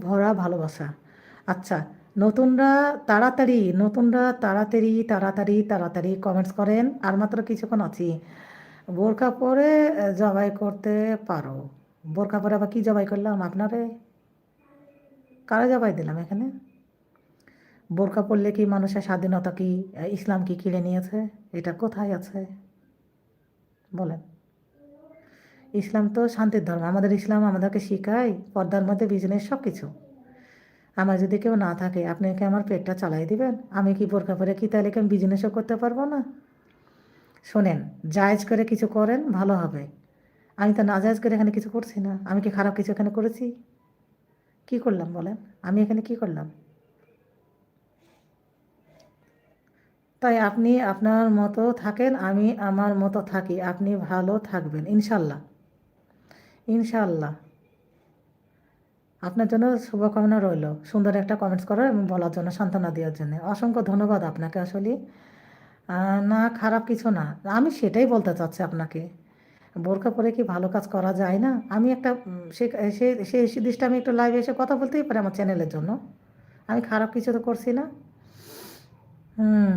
ভরা ভালোবাসা। আচ্ছা, নতুনরা তাড়াতাড়ি কমেন্টস করেন। আর মাত্র কিছুক্ষণ আছি। বোরকা পরে জবাই করতে পারো। বোরকা পরে আবার কি জবাই করলাম আপনারে? কারা জবাই দিলাম এখানে? বোরকা পরলে কি মানুষের স্বাধীনতা কি ইসলাম কি কিনে নিয়েছে? এটা কোথায় আছে বলেন? ইসলাম তো শান্তির ধর্ম। আমাদের ইসলাম আমাদেরকে শিখায় পর্দার মধ্যে বিজনেস সব কিছু। আমার যদি কেউ না থাকে আপনি কি আমার পেটটা চালাই দিবেন? আমি কি বোরকা পরে কি তাহলে কি আমি বিজনেসও করতে পারবো না? শোনেন, জায়েজ করে কিছু করেন ভালো হবে। আমি তো নাজায়েজ করে এখানে কিছু করছি না। আমি কি খারাপ কিছু এখানে করেছি? কি করলাম বলেন? আমি এখানে কি করলাম? তাই আপনি আপনার মতো থাকেন, আমি আমার মতো থাকি। আপনি ভালো থাকবেন ইনশাল্লাহ। ইনশাল্লাহ। আপনার জন্য শুভকামনা রইল। সুন্দর একটা কমেন্টস করার এবং বলার জন্য, সান্ত্বনা দেওয়ার জন্য অসংখ্য ধন্যবাদ আপনাকে। আসলে না, খারাপ কিছু না। আমি সেটাই বলতে চাচ্ছি আপনাকে। বোরকা পরে কি ভালো কাজ করা যায় না? আমি একটা সে সে সেই দৃষ্টি আমি একটু লাইভে এসে কথা বলতেই পারি আমার চ্যানেলের জন্য। আমি খারাপ কিছু তো করছি না। হুম।